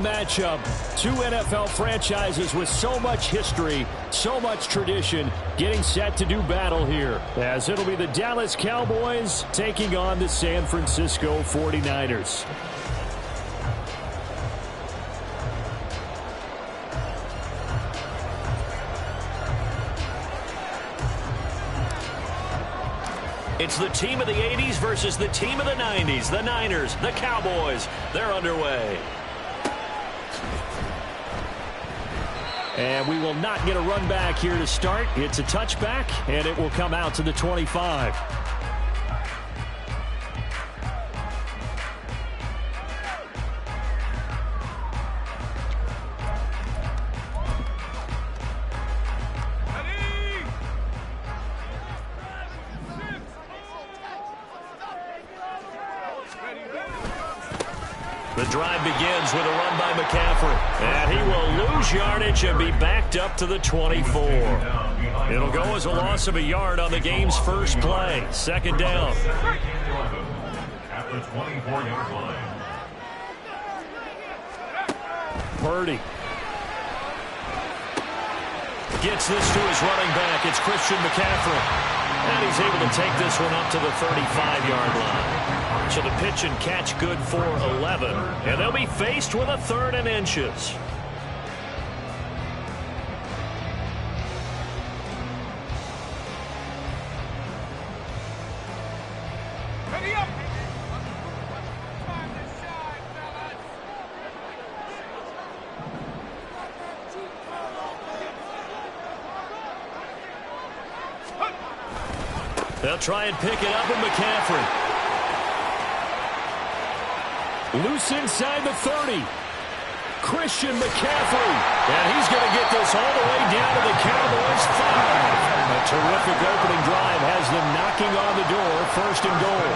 matchup. Two NFL franchises with so much history, so much tradition, getting set to do battle here. As it'll be the Dallas Cowboys taking on the San Francisco 49ers. It's the team of the 80s versus the team of the 90s. The Niners, the Cowboys, they're underway. And we will not get a run back here to start. It's a touchback, and it will come out to the 25. The drive begins with a run by McCaffrey. And he will lose yardage and be backed up to the 24. It'll go as a loss of a yard on the game's first play. Second down. At the 24-yard line. Purdy gets this to his running back. It's Christian McCaffrey. And he's able to take this one up to the 35-yard line. So the pitch and catch good for 11. And they'll be faced with a 3rd and inches. Ready up! They'll try and pick it up with McCaffrey. Loose inside the 30. Christian McCaffrey. And he's going to get this all the way down to the Cowboys' 5. A terrific opening drive has them knocking on the door. 1st and goal.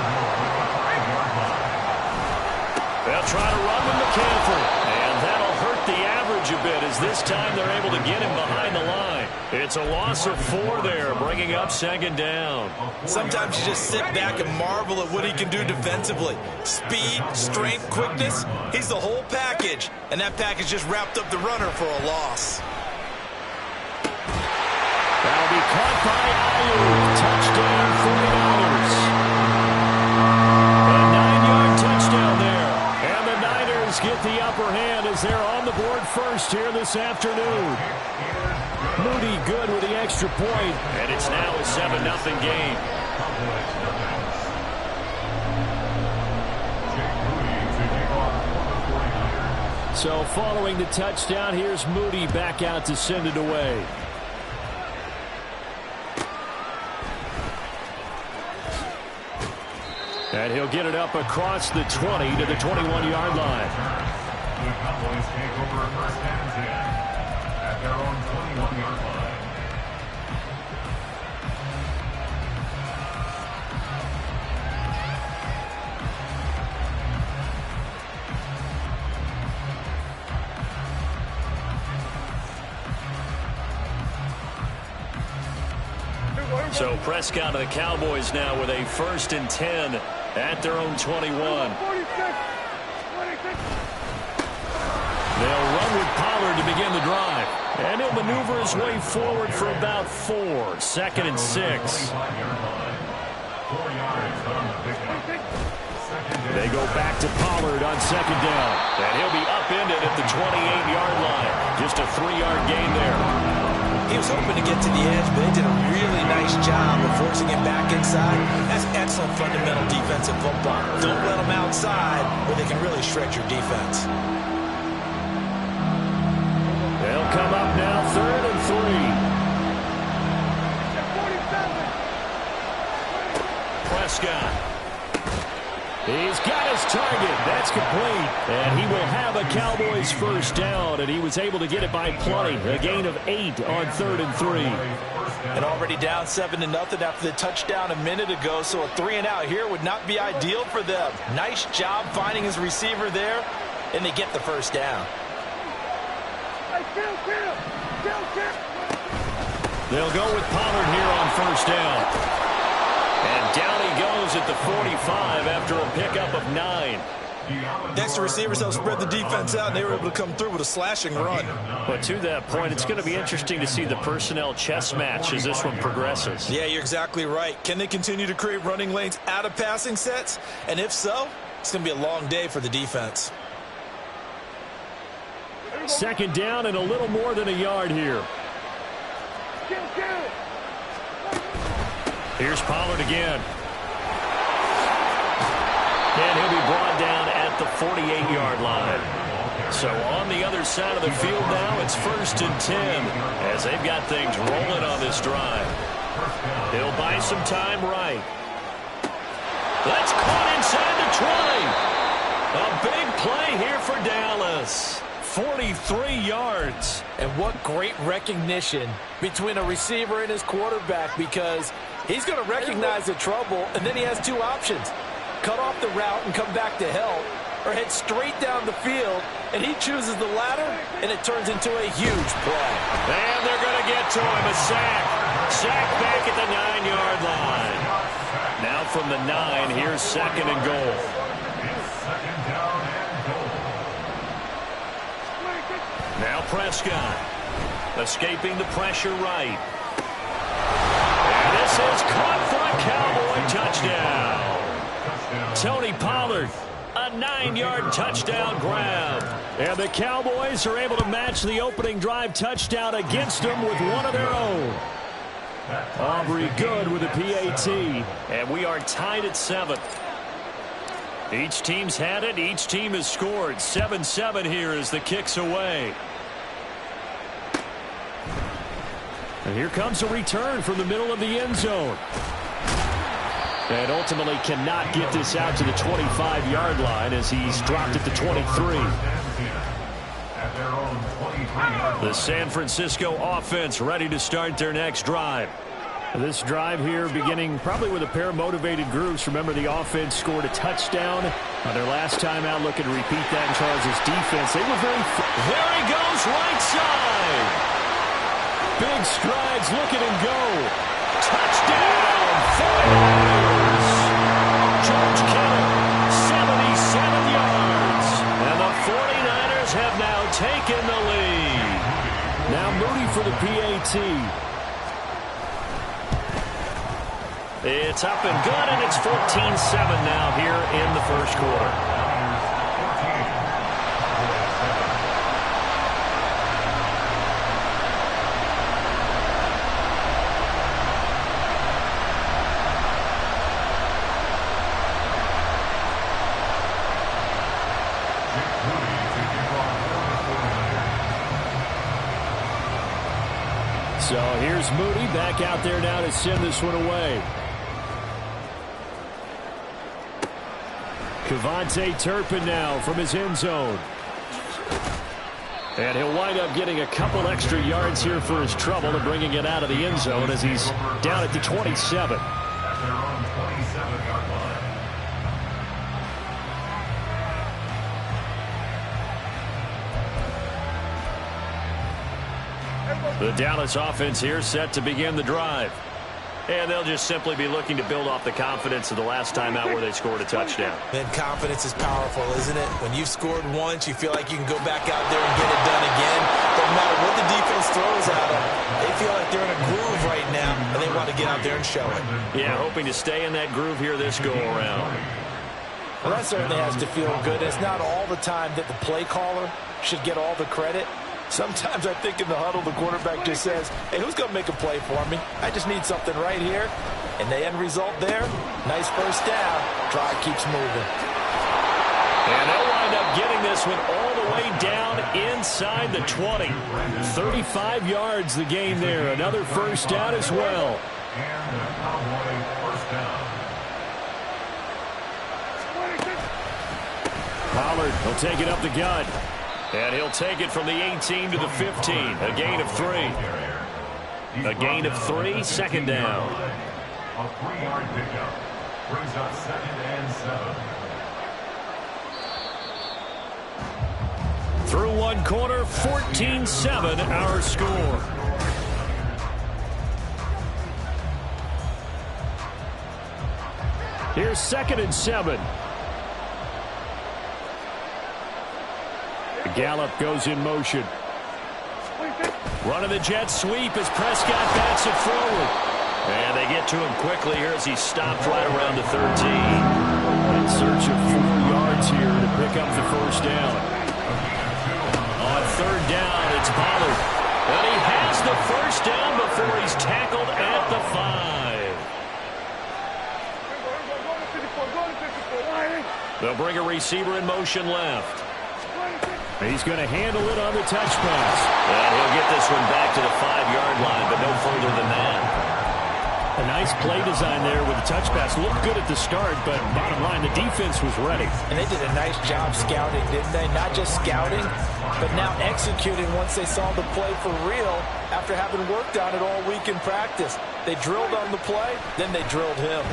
They'll try to run with McCaffrey. And that'll hurt the average a bit as this time they're able to get him behind the line. It's a loss of 4 there, bringing up 2nd down. Sometimes you just sit back and marvel at what he can do defensively. Speed, strength, quickness, he's the whole package. And that package just wrapped up the runner for a loss. That'll be caught by Ayuk. Touchdown 49ers. A 9-yard touchdown there. And the Niners get the upper hand as they're on the board first here this afternoon. Moody good with the extra point. And it's now a 7-0 game. So following the touchdown, here's Moody back out to send it away. And he'll get it up across the 20 to the 21-yard line. The Cowboys take over 1st and 10 at their own 21-yard line. So Prescott and the Cowboys now with a 1st and 10 at their own 21. They'll run with Pollard to begin the drive. And he'll maneuver his way forward for about 4. 2nd and 6. They go back to Pollard on 2nd down. And he'll be upended at the 28-yard line. Just a 3-yard gain there. He was hoping to get to the edge, but they did a really nice job of forcing him back inside. That's excellent fundamental defensive football. Don't let them outside where they can really stretch your defense. They'll come up now 3rd and 3. Prescott. He's got his target. That's complete. And he will have a Cowboys 1st down, and he was able to get it by plenty. A gain of 8 on 3rd and 3. And already down 7-0 after the touchdown a minute ago, so a 3-and-out here would not be ideal for them. Nice job finding his receiver there, and they get the 1st down. They'll go with Pollard here on 1st down. And down he goes at the 45 after a pickup of 9. The extra receivers helped spread the defense out, and they were able to come through with a slashing run. But to that point, it's going to be interesting to see the personnel chess match as this one progresses. Yeah, you're exactly right. Can they continue to create running lanes out of passing sets? And if so, it's going to be a long day for the defense. Second down and a little more than a yard here. Here's Pollard again. And he'll be brought down at the 48-yard line. So on the other side of the field now, it's 1st and 10 as they've got things rolling on this drive. He'll buy some time right. That's caught inside the 20. A big play here for Dallas. 43 yards. And what great recognition between a receiver and his quarterback, because he's going to recognize the trouble, and then he has two options. Cut off the route and come back to help, or head straight down the field, and he chooses the latter, and it turns into a huge play. And they're going to get to him. A sack. Sack back at the 9-yard line. Now from the 9, here's 2nd and goal. Now Prescott, escaping the pressure right. And this is caught for a Cowboy touchdown. Tony Pollard, a 9-yard touchdown grab. And the Cowboys are able to match the opening drive touchdown against them with one of their own. Aubrey good with a PAT, and we are tied at 7. Each team's had it. Each team has scored. 7-7 here as the kick's away. And here comes a return from the middle of the end zone. And ultimately cannot get this out to the 25-yard line as he's dropped at the 23. The San Francisco offense ready to start their next drive. This drive here beginning probably with a pair of motivated groups. Remember, the offense scored a touchdown on their last time out, looking to repeat that in Charles' defense. They were very... There he goes, right side. Big strides, look at him go. Touchdown, 49ers. George Kittle, 77 yards. And the 49ers have now taken the lead. Now Moody for the PAT. It's up and good, and it's 14-7 now here in the first quarter. So here's Moody back out there now to send this one away. Kevontae Turpin now from his end zone. And he'll wind up getting a couple extra yards here for his trouble and bringing it out of the end zone as he's down at the 27. The Dallas offense here set to begin the drive. And they'll just simply be looking to build off the confidence of the last time out where they scored a touchdown. Man, confidence is powerful, isn't it? When you've scored once, you feel like you can go back out there and get it done again. Doesn't matter what the defense throws at them. They feel like they're in a groove right now, and they want to get out there and show it. Yeah, hoping to stay in that groove here this go-around. Well, that certainly has to feel good. It's not all the time that the play caller should get all the credit. Sometimes I think in the huddle, the quarterback just says, hey, who's going to make a play for me? I just need something right here. And the end result there, nice first down. Drive keeps moving. And they'll wind up getting this one all the way down inside the 20. 35 yards the game there. Another first down as well. And the Cowboy first down. Pollard will take it up the gut. And he'll take it from the 18 to the 15. A gain of 3. A gain of 3, second down. A 3-yard pickup brings up 2nd and 7. Through one quarter, 14-7 our score. Here's 2nd and 7. Gallup goes in motion. Running the jet sweep as Prescott bats it forward. And they get to him quickly here as he stopped right around the 13. In search of 4 yards here to pick up the first down. On third down, it's Pollard. And he has the first down before he's tackled at the 5. They'll bring a receiver in motion left. He's going to handle it on the touch pass. And he'll get this one back to the 5-yard line, but no further than that. A nice play design there with the touch pass. Looked good at the start, but bottom line, the defense was ready. And they did a nice job scouting, didn't they? Not just scouting, but now executing once they saw the play for real after having worked on it all week in practice. They drilled on the play, then they drilled him.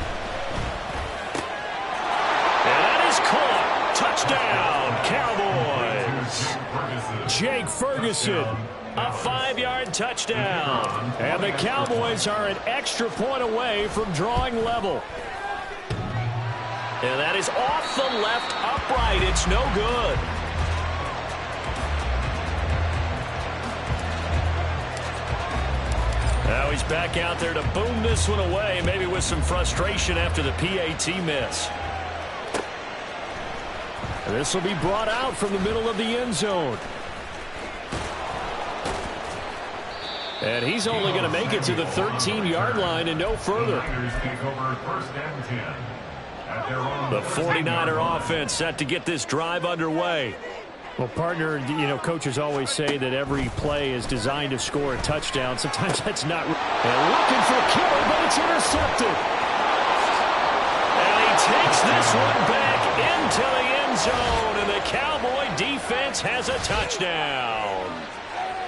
And that is caught. Touchdown, Cowboys. Jake Ferguson, a 5-yard touchdown. And the Cowboys are an extra point away from drawing level. And that is off the left upright. It's no good. Now he's back out there to boom this one away, maybe with some frustration after the PAT miss. This will be brought out from the middle of the end zone. And he's only going to make it to the 13-yard line and no further. The 49er offense set to get this drive underway. Well, partner, you know, coaches always say that every play is designed to score a touchdown. Sometimes that's not. And looking for a killer, but it's intercepted. And he takes this one back into the end zone, and the Cowboy defense has a touchdown.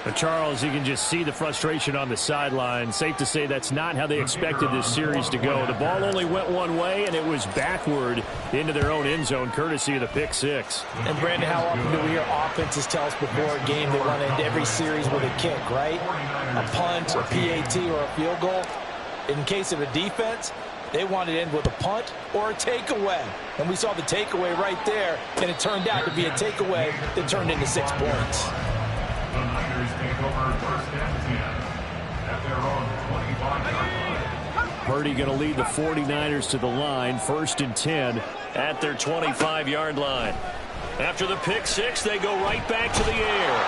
But Charles, you can just see the frustration on the sideline. Safe to say that's not how they expected this series to go. The ball only went one way, and it was backward into their own end zone, courtesy of the pick six. And, Brandon, how often do we hear offenses tell us before a game they want to end every series with a kick, right? A punt, a PAT, or a field goal. In case of a defense, they want to end with a punt or a takeaway. And we saw the takeaway right there, and it turned out to be a takeaway that turned into 6 points. The Niners take over first and 10 at their own 25-yard line. Purdy going to lead the 49ers to the line, first and 10 at their 25-yard line. After the pick six, they go right back to the air.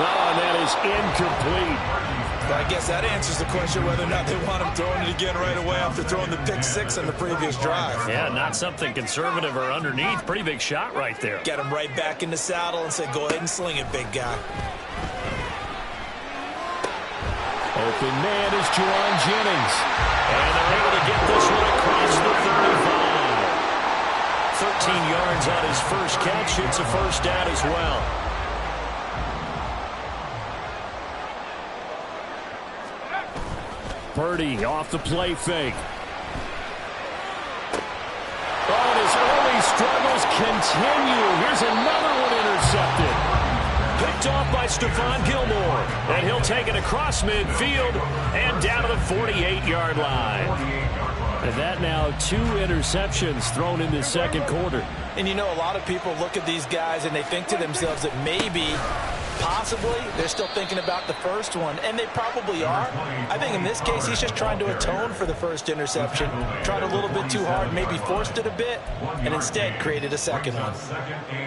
Oh, and that is incomplete. But I guess that answers the question whether or not they want him throwing it again right away after throwing the pick six on the previous drive. Yeah, not something conservative or underneath. Pretty big shot right there. Get him right back in the saddle and say, go ahead and sling it, big guy. Open man is Juwan Jennings. And they're able to get this one across the 35. 13 yards on his first catch. It's a first down as well. Purdy off the play fake. Oh, his early struggles continue. Here's another one intercepted. Picked off by Stephon Gilmore. And he'll take it across midfield and down to the 48-yard line. And that now 2 interceptions thrown in the second quarter. And you know, a lot of people look at these guys and they think to themselves that maybe, possibly, they're still thinking about the first one. And they probably are. I think in this case, he's just trying to atone for the first interception. Tried a little bit too hard, maybe forced it a bit, and instead created a second one.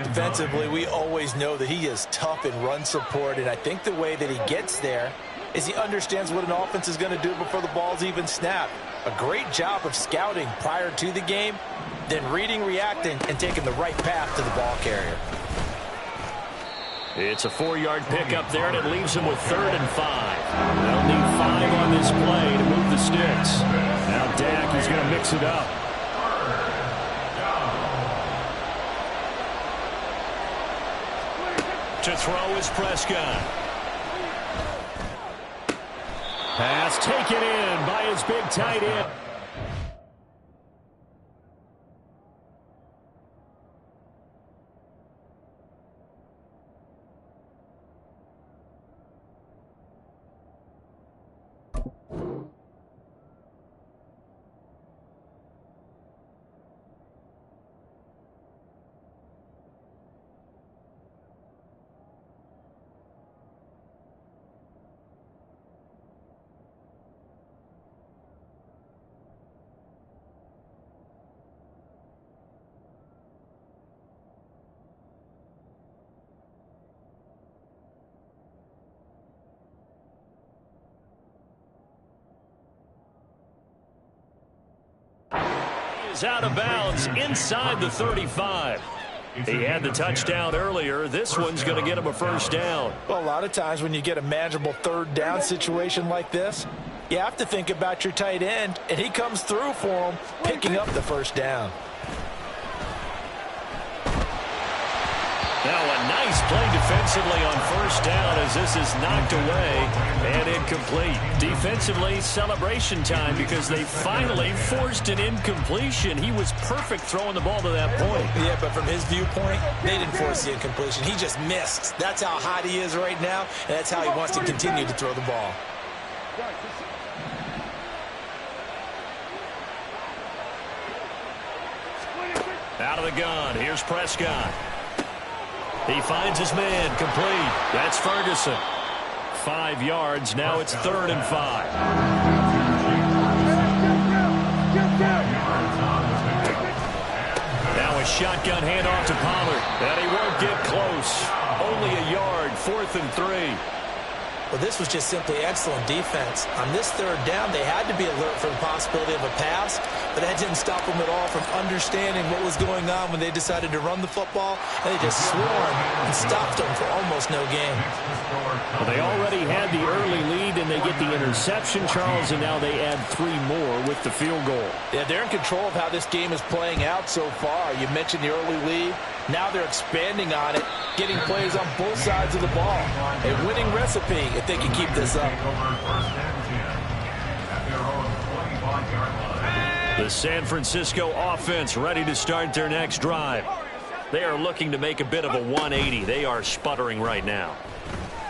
Defensively, we always know that he is tough in run support, and I think the way that he gets there is he understands what an offense is going to do before the ball's even snapped. A great job of scouting prior to the game, then reading, reacting, and taking the right path to the ball carrier. It's a 4-yard pickup there, and it leaves him with 3rd and 5. They'll need 5 on this play to move the sticks. Now Dak is going to mix it up. To throw is Prescott. Pass taken in by his big tight end. is out of bounds inside the 35. He had the touchdown earlier. This one's going to get him a first down. Well, a lot of times when you get a manageable third down situation like this, you have to think about your tight end, and he comes through for him, picking up the first down. Now a nice play defensively on first down as this is knocked away and incomplete. Defensively, celebration time because they finally forced an incompletion. He was perfect throwing the ball to that point. Yeah, but from his viewpoint, they didn't force the incompletion. He just missed. That's how hot he is right now, and that's how he wants to continue to throw the ball. Out of the gun, here's Prescott. He finds his man, complete. That's Ferguson. 5 yards, now it's 3rd and 5. Now a shotgun handoff to Pollard, and he won't get close. Only a yard, 4th and 3. Well, this was just simply excellent defense. On this 3rd down, they had to be alert for the possibility of a pass, but that didn't stop them at all from understanding what was going on when they decided to run the football, and they just swarmed and stopped them for almost no gain. Well, they already had the early lead, and they get the interception, Charles, and now they add 3 more with the field goal. Yeah, they're in control of how this game is playing out so far. You mentioned the early lead. Now they're expanding on it, getting plays on both sides of the ball. A winning recipe if they can keep this up. The San Francisco offense ready to start their next drive. They are looking to make a bit of a 180. They are sputtering right now.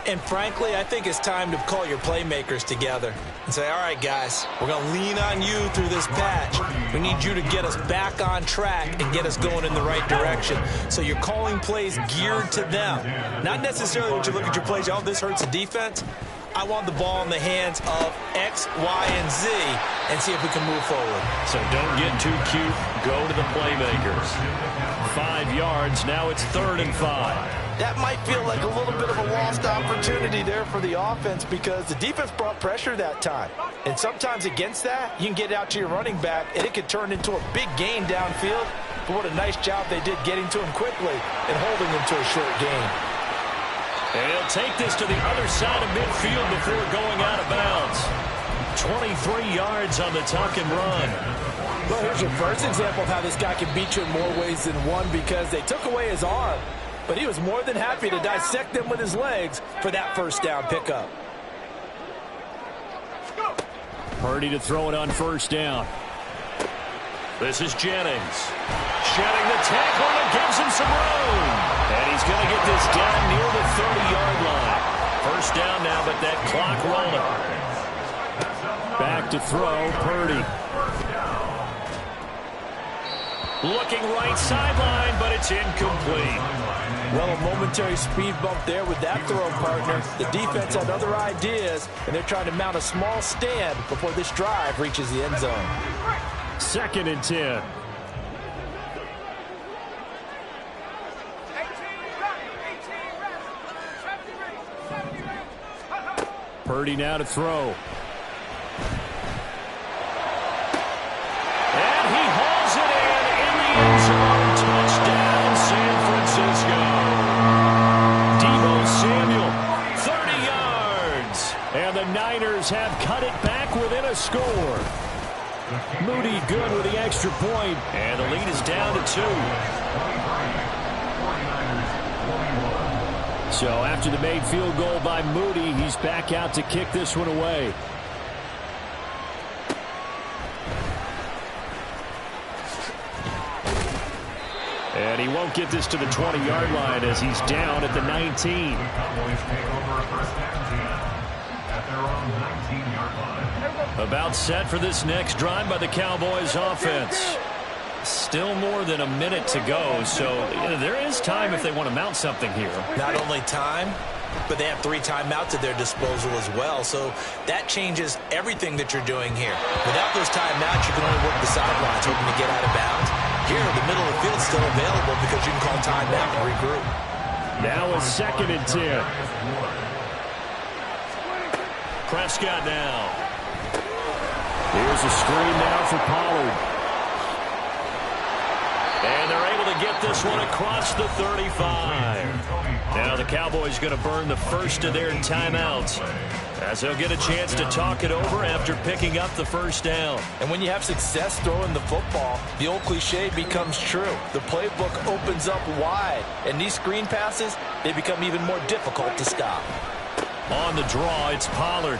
And frankly, I think it's time to call your playmakers together and say, all right, guys, we're going to lean on you through this patch. We need you to get us back on track and get us going in the right direction. So you're calling plays geared to them. Not necessarily when you look at your plays, oh, this hurts the defense. I want the ball in the hands of X, Y, and Z and see if we can move forward. So don't get too cute. Go to the playmakers. 5 yards. Now it's 3rd and 5. That might feel like a little bit of a lost opportunity there for the offense because the defense brought pressure that time. And sometimes against that, you can get out to your running back, and it could turn into a big gain downfield. But what a nice job they did getting to him quickly and holding him to a short gain. And he'll take this to the other side of midfield before going out of bounds. 23 yards on the tuck and run. Well, here's your first example of how this guy can beat you in more ways than one because they took away his arm. But he was more than happy to dissect them with his legs for that first down pickup. Purdy to throw it on first down. This is Jennings. Shedding the tackle, and it gives him some room. And he's going to get this down near the 30-yard line. First down now, but that clock rolling. Back to throw, Purdy. Looking right sideline, but it's incomplete. Well, a momentary speed bump there with that throw, partner. The defense had other ideas, and they're trying to mount a small stand before this drive reaches the end zone. 2nd and 10. Purdy now to throw. And he hauls it in the end zone. Touchdown, San Francisco. Deebo Samuel, 30 yards. And the Niners have cut it back within a score. Moody good with the extra point, and the lead is down to 2. So after the made field goal by Moody, he's back out to kick this one away. And he won't get this to the 20-yard line as he's down at the 19. About set for this next drive by the Cowboys offense. Still more than a minute to go, so there is time if they want to mount something here. Not only time, but they have 3 timeouts at their disposal as well, so that changes everything that you're doing here. Without those timeouts, you can only work the sidelines, hoping to get out of bounds. Here, the middle of the field is still available because you can call timeout and regroup. Now a 2nd and 10. Prescott now. Here's a screen now for Pollard. And they're able to get this one across the 35. Now the Cowboys going to burn the first of their timeouts, as they'll get a chance to talk it over after picking up the first down. And when you have success throwing the football, the old cliche becomes true. The playbook opens up wide, and these screen passes, they become even more difficult to stop. On the draw, it's Pollard.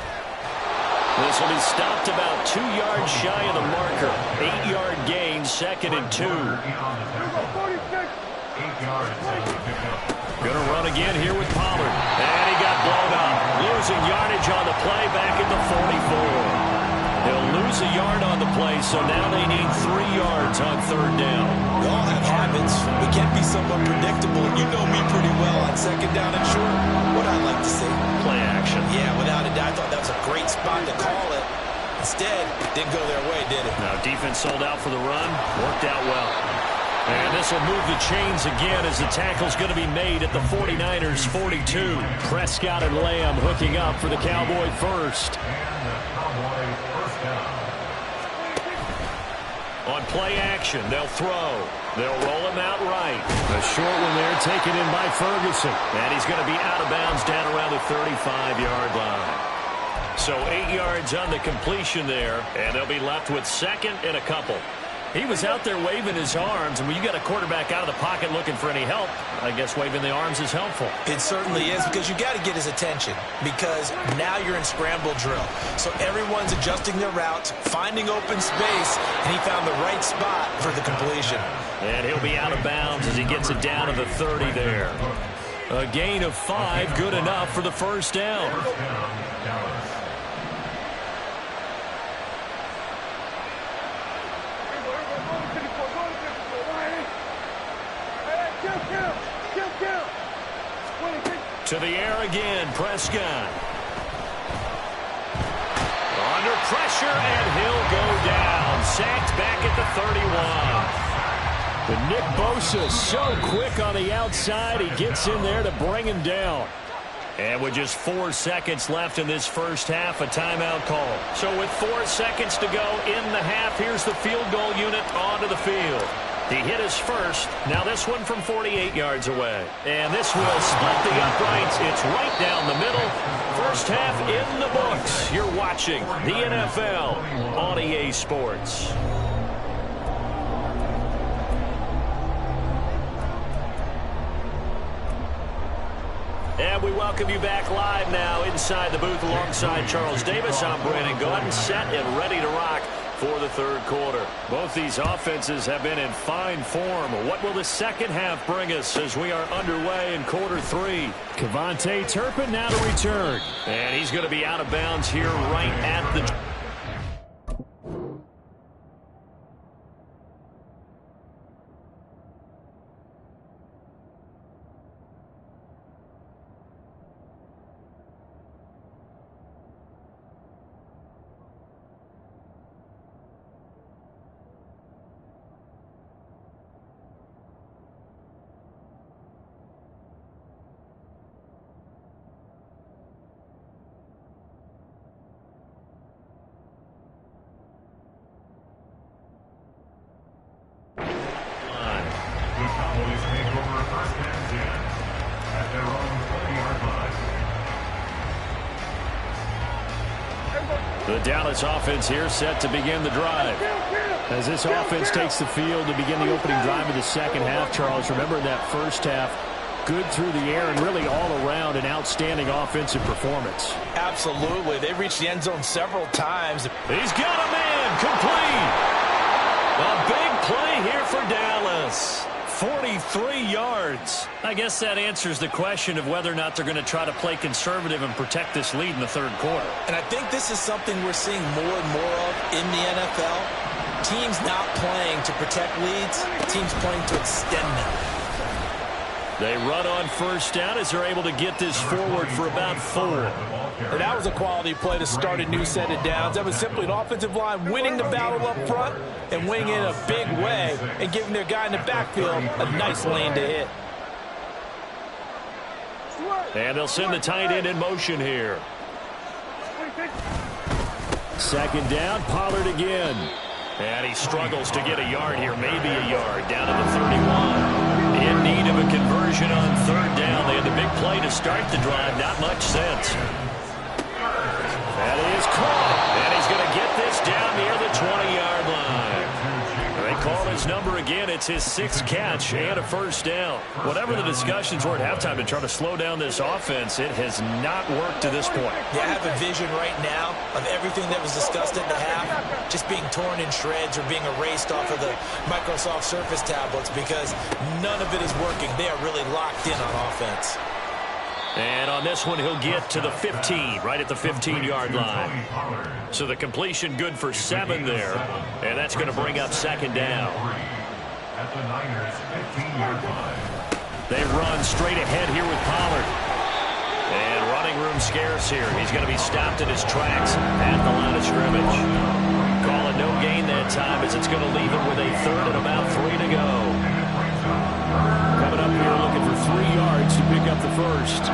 This will be stopped about 2 yards shy of the marker. 8-yard gain, 2nd and 2. 8 yards. Going to run again here with Pollard. And he got blown up. Losing yardage on the play back at the 44. They'll lose a yard on the play, so now they need 3 yards on 3rd down. We all have habits. We can be somewhat predictable. You know me pretty well on 2nd down and short. What I like to see. Play action. Yeah, without a doubt. I thought that was a great spot to call it. Instead, didn't go their way, did it? Now defense sold out for the run. Worked out well. And this will move the chains again as the tackle's going to be made at the 49ers' 42. Prescott and Lamb hooking up for the Cowboy first. On play action, they'll throw. They'll roll him out right. A short one there taken in by Ferguson. And he's going to be out of bounds down around the 35-yard line. So 8 yards on the completion there, and they'll be left with 2nd and a couple. He was out there waving his arms, and when you got a quarterback out of the pocket looking for any help, I guess waving the arms is helpful. It certainly is, because you got to get his attention, because now you're in scramble drill. So everyone's adjusting their routes, finding open space, and he found the right spot for the completion. And he'll be out of bounds as he gets it down to the 30 there. A gain of 5, good enough for the first down. To the air again, Prescott. Under pressure, and he'll go down. Sacked back at the 31. But Nick Bosa so quick on the outside, he gets in there to bring him down. And with just 4 seconds left in this first half, a timeout call. So with 4 seconds to go in the half, here's the field goal unit onto the field. He hit his first. Now this one from 48 yards away. And this will split the uprights. It's right down the middle. First half in the books. You're watching the NFL on EA Sports. And we welcome you back live now inside the booth alongside Charles Davis. I'm Brandon Gordon, set and ready to rock for the 3rd quarter. Both these offenses have been in fine form. What will the second half bring us as we are underway in quarter 3? Kevontae Turpin now to return. And he's going to be out of bounds here right at the... The Dallas offense here set to begin the drive. As this offense takes the field to begin the opening drive of the second half, Charles, remember that first half, good through the air and really all around an outstanding offensive performance. Absolutely. They reached the end zone several times. He's got a man complete. A big play here for Dallas. 43 yards. I guess that answers the question of whether or not they're going to try to play conservative and protect this lead in the 3rd quarter. And I think this is something we're seeing more and more of in the NFL. Teams not playing to protect leads, teams playing to extend them. They run on first down as they're able to get this forward for about 4. And that was a quality play to start a new set of downs. That was simply an offensive line winning the battle up front and winning in a big way and giving their guy in the backfield a nice lane to hit. And they'll send the tight end in motion here. Second down, Pollard again. And he struggles to get a yard here, maybe a yard, down to the 31. In need of a conversion on third down. They had the big play to start the drive, not much sense. That is caught, and he's going to get this down near the 20-yard line. They call his number again. It's his 6th catch and a first down. Whatever the discussions were at halftime to try to slow down this offense, it has not worked to this point. Yeah, I have a vision right now of everything that was discussed at the half just being torn in shreds or being erased off of the Microsoft Surface tablets because none of it is working. They are really locked in on offense. And on this one, he'll get to the 15, right at the 15-yard line. So the completion good for 7 there, and that's going to bring up second down. At the Niners' 15-yard line. They run straight ahead here with Pollard. And running room scarce here. He's going to be stopped in his tracks at the line of scrimmage. Calling no gain that time as it's going to leave him with a third and about 3 to go. Coming up here looking for 3 yards to pick up the first.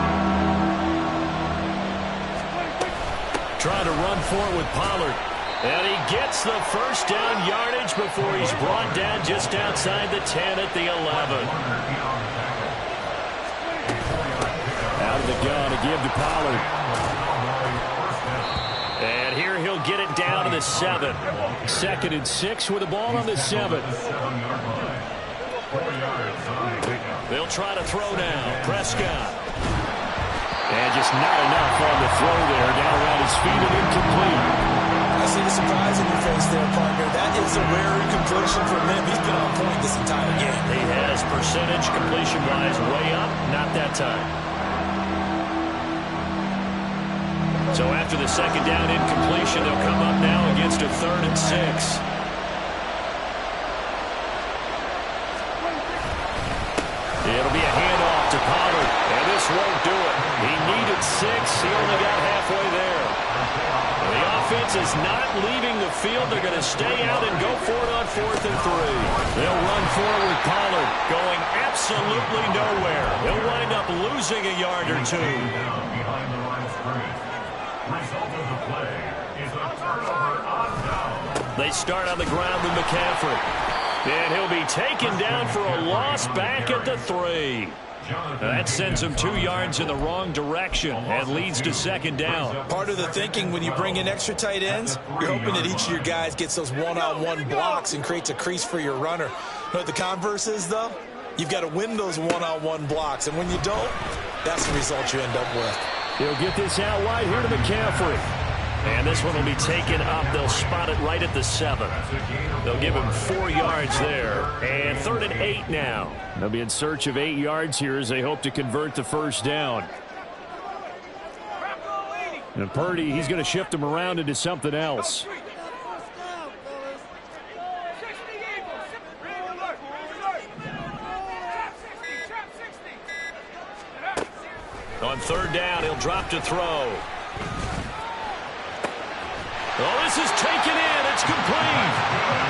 Trying to run for it with Pollard. And he gets the first down yardage before he's brought down just outside the 10 at the 11. Out of the gun to give to Pollard. And here he'll get it down to the 7. 2nd and 6 with the ball on the 7. They'll try to throw now. Prescott. And just not enough on the throw there. Down around his feet and incomplete. I see the surprise in your face there, partner. That is a rare completion from him. He's been on point this entire game. He has percentage completion-wise way up. Not that time. So after the second down incompletion, they'll come up now against a 3rd and 6. It'll be a handoff to Pollard, and this won't do it. He needed 6. He only got halfway there. The offense is not leaving the field. They're going to stay out and go for it on 4th and 3. They'll run forward with Pollard, going absolutely nowhere. He'll wind up losing a yard or 2. Behind the line of scrimmage. Result of the play is a turnover on down. They start on the ground with McCaffrey. And he'll be taken down for a loss back at the 3. That sends him 2 yards in the wrong direction and leads to second down. Part of the thinking when you bring in extra tight ends, you're hoping that each of your guys gets those one-on-one blocks and creates a crease for your runner. You know what the converse is, though? You've got to win those one-on-one blocks, and when you don't, that's the result you end up with. He'll get this out wide here to McCaffrey. And this one will be taken up. They'll spot it right at the 7. They'll give him 4 yards there. And 3rd and 8 now. They'll be in search of 8 yards here as they hope to convert the first down. And Purdy, he's going to shift him around into something else. On 3rd down, he'll drop to throw. Oh, this is taken in. It's complete.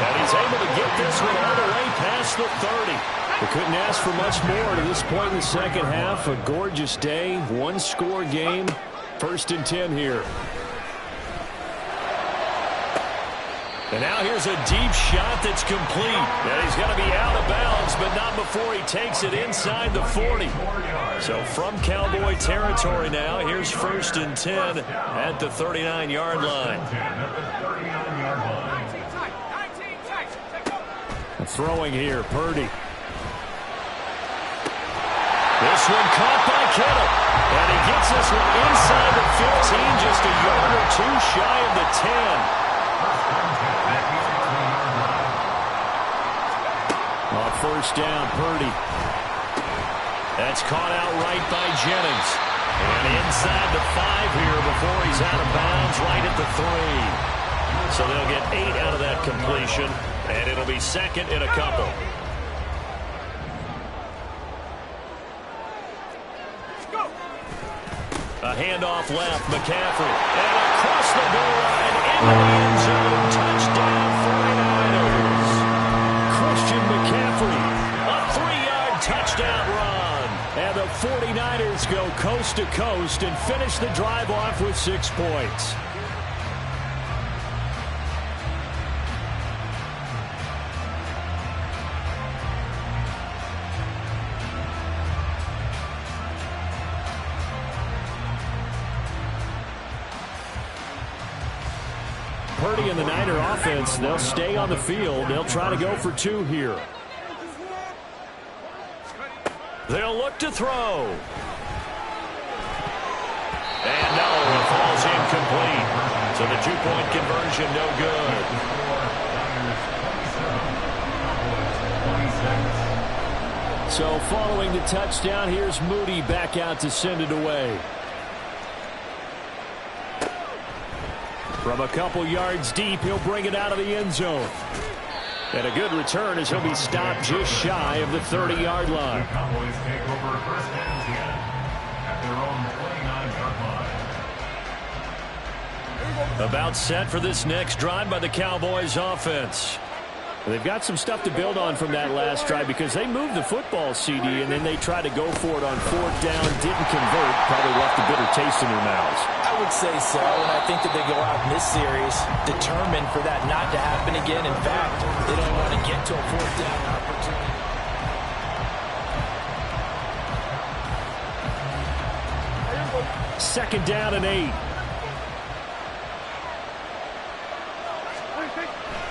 And he's able to get this one all the way past the 30. They couldn't ask for much more to this point in the second half. A gorgeous day, 1-score game. 1st and 10 here. And now here's a deep shot that's complete. And he's going to be out of bounds, but not before he takes it inside the 40. So from Cowboy territory now, here's 1st and 10 at the 39-yard line. Throwing here, Purdy. This one caught by Kittle. And he gets this one inside the 15, just a yard or 2 shy of the 10. On 1st down, Purdy. That's caught out right by Jennings. And inside the 5 here before he's out of bounds right at the 3. So they'll get 8 out of that completion, and it'll be 2nd and a couple. A handoff left, McCaffrey. And across the goal line into the end zone. Touchdown, 49ers. Christian McCaffrey, a 3-yard touchdown run. And the 49ers go coast to coast and finish the drive off with 6 points. Purdy and the Niner offense, they'll stay on the field. They'll try to go for 2 here. They'll look to throw. And no, it falls incomplete. So the 2-point conversion, no good. So following the touchdown, here's Moody back out to send it away. From a couple yards deep, he'll bring it out of the end zone. And a good return as he'll be stopped just shy of the 30-yard line. The Cowboys take over first and 10 at their own 29-yard line. About set for this next drive by the Cowboys offense. They've got some stuff to build on from that last drive because they moved the football, CD, and then they tried to go for it on 4th down, didn't convert, probably left a bitter taste in their mouths. I would say so, and I think that they go out in this series determined for that not to happen again. In fact, they don't want to get to a 4th down opportunity. Second down and 8.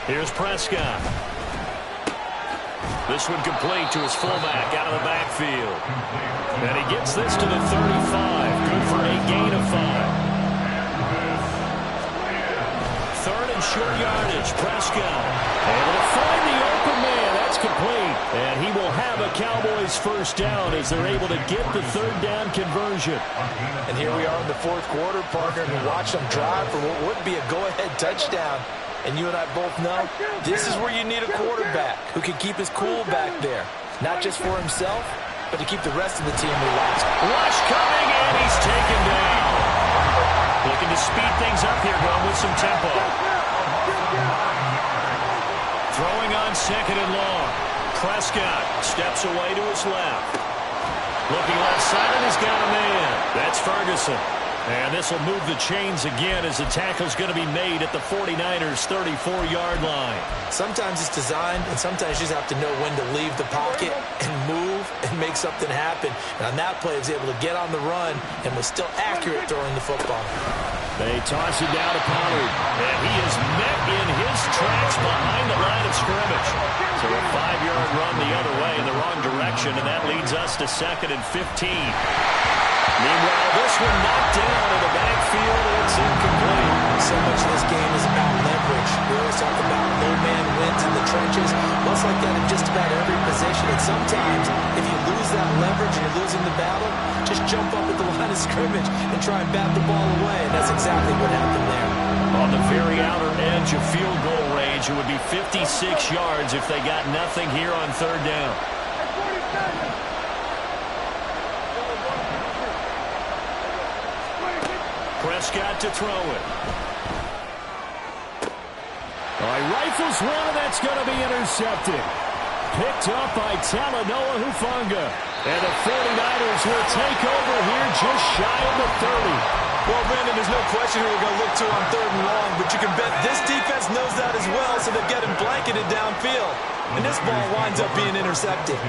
Here's Prescott. This one complete to his fullback out of the backfield. And he gets this to the 35. Good for a gain of 5. 3rd and short yardage. Prescott able to find the open man. That's complete. And he will have a Cowboys first down as they're able to get the 3rd down conversion. And here we are in the 4th quarter, partner, and watch them drive for what would be a go-ahead touchdown. And you and I both know this is where you need a quarterback who can keep his cool back there. Not just for himself, but to keep the rest of the team relaxed. Rush coming, and he's taken down. Looking to speed things up here, going with some tempo. Throwing on 2nd and long. Prescott steps away to his left. Looking left side, and he's got a man. That's Ferguson. And this will move the chains again as the tackle's going to be made at the 49ers' 34-yard line. Sometimes it's designed, and sometimes you just have to know when to leave the pocket and move and make something happen. And on that play, he was able to get on the run and was still accurate throwing the football. They toss it down to Pollard. And he is met in his tracks behind the line of scrimmage. So a 5-yard run the other way in the wrong direction, and that leads us to 2nd and 15. Meanwhile, this one knocked down in the backfield. It's incomplete. So much of this game is about leverage. We always talk about low man wins in the trenches. Much like that in just about every position. And sometimes, if you lose that leverage and you're losing the battle, just jump up at the line of scrimmage and try and bat the ball away. And that's exactly what happened there. On the very outer edge of field goal range, it would be 56 yards if they got nothing here on 3rd down. Prescott to throw it. All right, rifles one, and that's going to be intercepted. Picked up by Talanoa Hufanga. And the 49ers will take over here just shy of the 30. Well, Brandon, there's no question who we're going to look to on 3rd and long, but you can bet this defense knows that as well, so they're getting blanketed downfield. And this ball winds up being intercepted.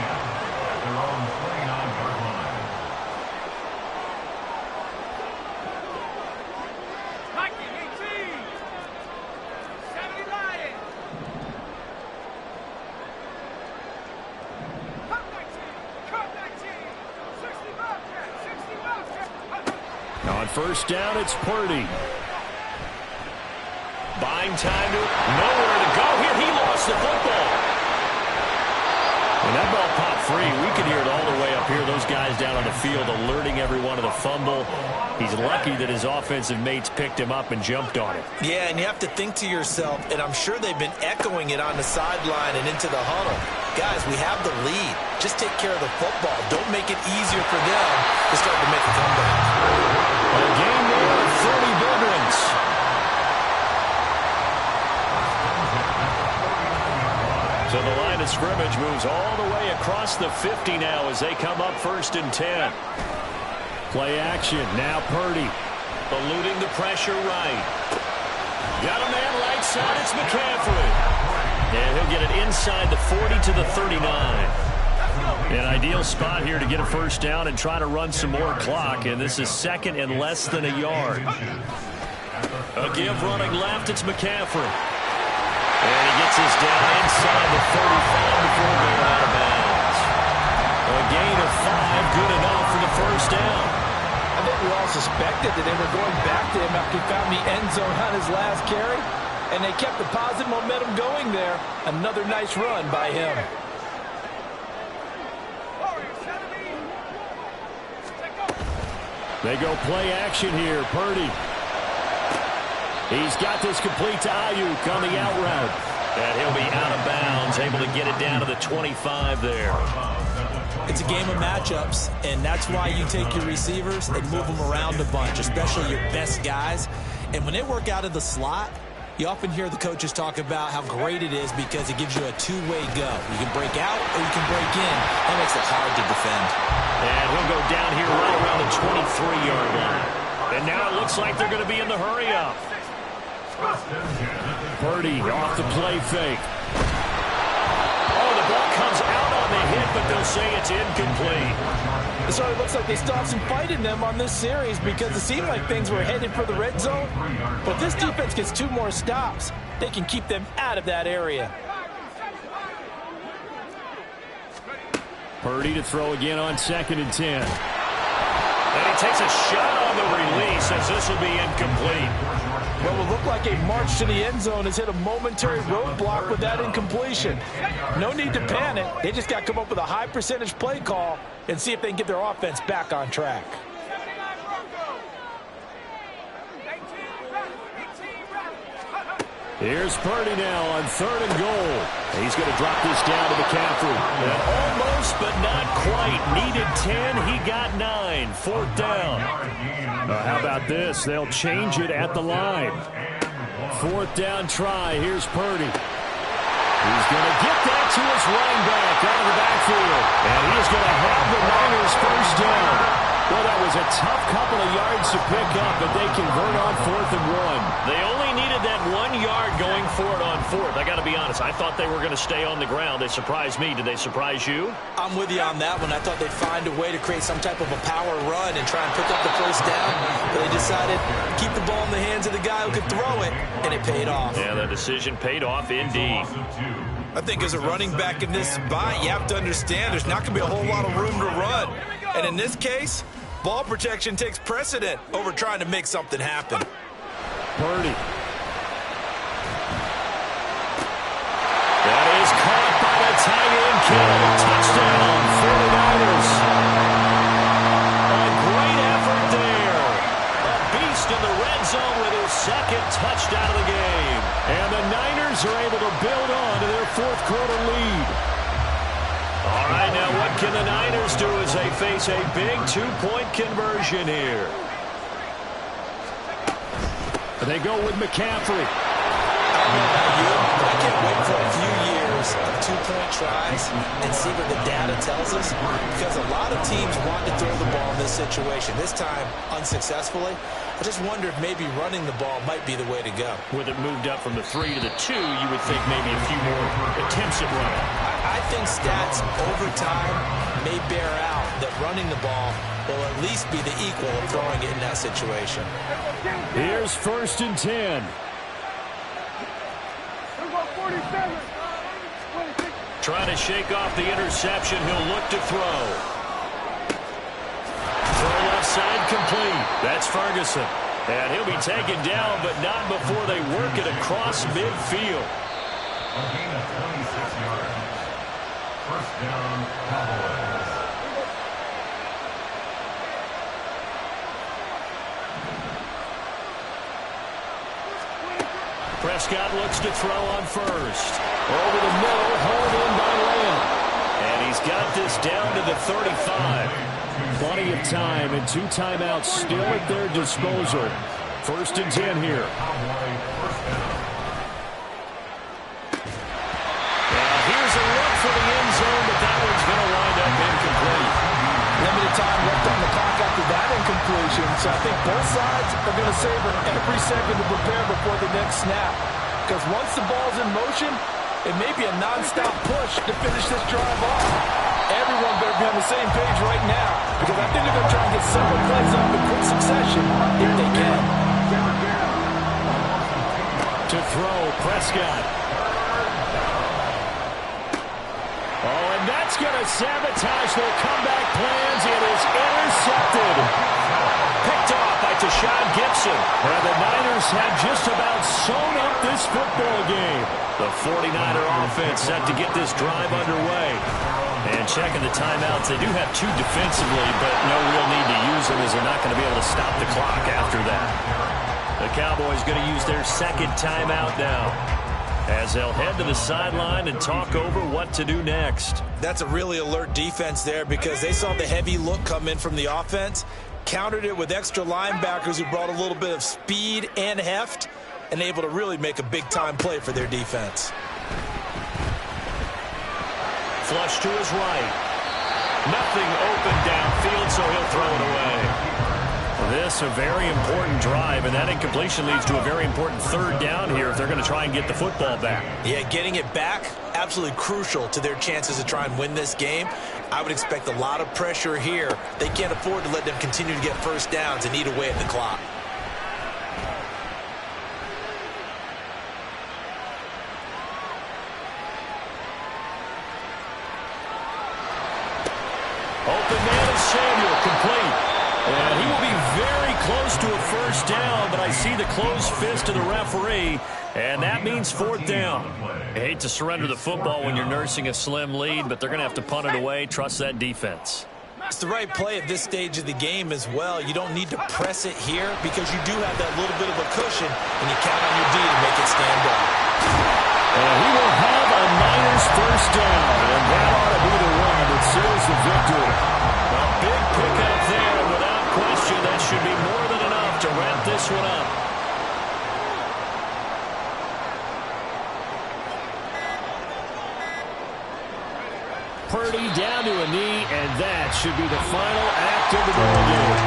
On 1st down, it's Purdy. Buying time to nowhere to go here. He lost the football. And that ball popped free. We could hear it all the way up here. Those guys down on the field alerting everyone of the fumble. He's lucky that his offensive mates picked him up and jumped on it. Yeah, and you have to think to yourself, and I'm sure they've been echoing it on the sideline and into the huddle. Guys, we have the lead. Just take care of the football. Don't make it easier for them to start to make a comeback. A game there of 30 big ones. So the line of scrimmage moves all the way across the 50 now as they come up 1st and 10. Play action. Now Purdy eluding the pressure right. Got a man right side. It's McCaffrey. And he'll get it inside the 40 to the 39. An ideal spot here to get a first down and try to run some more clock. And this is 2nd and less than a yard. A give running left, it's McCaffrey. And he gets us down inside the 35 before going out of bounds. A gain of 5, good enough for the first down. I think we all suspected that they were going back to him after he found the end zone on his last carry, and they kept the positive momentum going there. Another nice run by him. They go play action here. Purdy. He's got this complete to Ayuk on the out route. And he'll be out of bounds, able to get it down to the 25 there. It's a game of matchups, and that's why you take your receivers and move them around a bunch, especially your best guys. And when they work out of the slot, you often hear the coaches talk about how great it is because it gives you a two-way go. You can break out or you can break in. That makes it hard to defend. And he'll go down here right around the 23-yard line. And now it looks like they're going to be in the hurry-up. Purdy off the play fake. Oh, the ball comes out on the hit, but they'll say it's incomplete. So it looks like they stopped some fight in them on this series because it seemed like things were headed for the red zone. But this defense gets 2 more stops. They can keep them out of that area. Purdy to throw again on 2nd and 10. And he takes a shot on the release as this will be incomplete. What will look like a march to the end zone has hit a momentary roadblock with that incompletion. No need to panic. They just got to come up with a high percentage play call and see if they can get their offense back on track. Here's Purdy now on 3rd and goal. He's going to drop this down to McCaffrey. Almost, but not quite. Needed 10. He got 9. 4th down. How about this? They'll change it at the line. 4th down try. Here's Purdy. He's going to get that to his running back out of the backfield. And he is going to have the Niners first down. Well, that was a tough couple of yards to pick up, but they convert on 4th and 1. They only needed that 1 yard going for it on 4th. I got to be honest. I thought they were going to stay on the ground. They surprised me. Did they surprise you? I'm with you on that one. I thought they'd find a way to create some type of a power run and try and pick up the first down. But they decided to keep the ball in the hands of the guy who could throw it, and it paid off. Yeah, the decision paid off indeed. I think as a running back in this spot, you have to understand there's not going to be a whole lot of room to run. And in this case, ball protection takes precedent over trying to make something happen. Purdy. That is caught by the tight end, Kittle. Touchdown, 49ers. A great effort there. A beast in the red zone with his 2nd touchdown of the game. And the Niners are able to build on to their 4th quarter lead. All right, now what can the Niners do as they face a big 2-point conversion here? They go with McCaffrey. I don't know about you, but I can't wait for a few years of 2-point tries and see what the data tells us, because a lot of teams want to throw the ball in this situation. This time, unsuccessfully. I just wonder if maybe running the ball might be the way to go. With it moved up from the 3 to the 2, you would think maybe a few more attempts at running. I think stats over time may bear out that running the ball will at least be the equal of throwing it in that situation. Here's 1st and 10. Trying to shake off the interception. He'll look to throw. Throw left side complete. That's Ferguson. And he'll be taken down, but not before they work it across midfield. A gain of 26 yards. First down, Cowboys. Prescott looks to throw on 1st. Over the middle, hauled in by Lamb. And he's got this down to the 35. Plenty of time and 2 timeouts still at their disposal. 1st and 10 here. Now here's a look for the end zone, but that one's going to wind up incomplete. Limited time left on the clock after that incompletion, so I think both sides are going to savor every second to prepare before the next snap. Because once the ball's in motion, it may be a non-stop push to finish this drive off. Everyone better be on the same page right now, because I think they're going to try and get several plays off in quick succession if they can. To throw, Prescott. Oh, and that's going to sabotage their comeback plans. It is intercepted. Picked off by Tashawn Gibson. And the Niners have just about sewn up this football game. The 49er offense set to get this drive underway. And checking the timeouts, they do have 2 defensively, but no real need to use them as they're not going to be able to stop the clock after that. The Cowboys going to use their second timeout now as they'll head to the sideline and talk over what to do next. That's a really alert defense there because they saw the heavy look come in from the offense, countered it with extra linebackers who brought a little bit of speed and heft, and able to really make a big-time play for their defense. Flush to his right. Nothing open downfield, so he'll throw it away. This a very important drive, and that incompletion leads to a very important third down here if they're going to try and get the football back. Yeah, getting it back, absolutely crucial to their chances to try and win this game. I would expect a lot of pressure here. They can't afford to let them continue to get first downs and eat away at the clock. Open man is Samuel, complete. And he will be very close to a first down, but I see the closed fist of the referee, and that means 4th down. I hate to surrender the football when you're nursing a slim lead, but they're going to have to punt it away. Trust that defense. It's the right play at this stage of the game as well. You don't need to press it here because you do have that little bit of a cushion, and you count on your D to make it stand up. And he will have a Niners first down, and that ought to be the one that seals the victory. A big pickup there, and without question, that should be more than enough to wrap this one up. Purdy down to a knee, and that should be the final act of the ball game.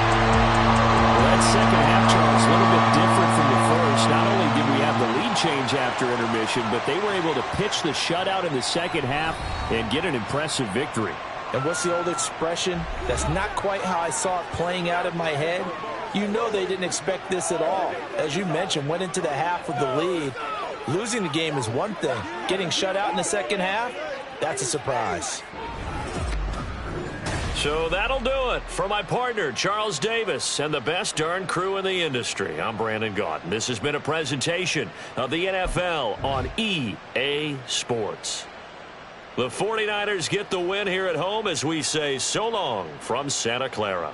Well, that second half, Charles, a little bit different from the first. Not only did we have the lead change after intermission, but they were able to pitch the shutout in the second half and get an impressive victory. And what's the old expression? That's not quite how I saw it playing out in my head. You know they didn't expect this at all. As you mentioned, went into the half with the lead. Losing the game is one thing. Getting shut out in the second half, that's a surprise. So that'll do it for my partner, Charles Davis, and the best darn crew in the industry. I'm Brandon Gaudin. This has been a presentation of the NFL on EA Sports. The 49ers get the win here at home as we say so long from Santa Clara.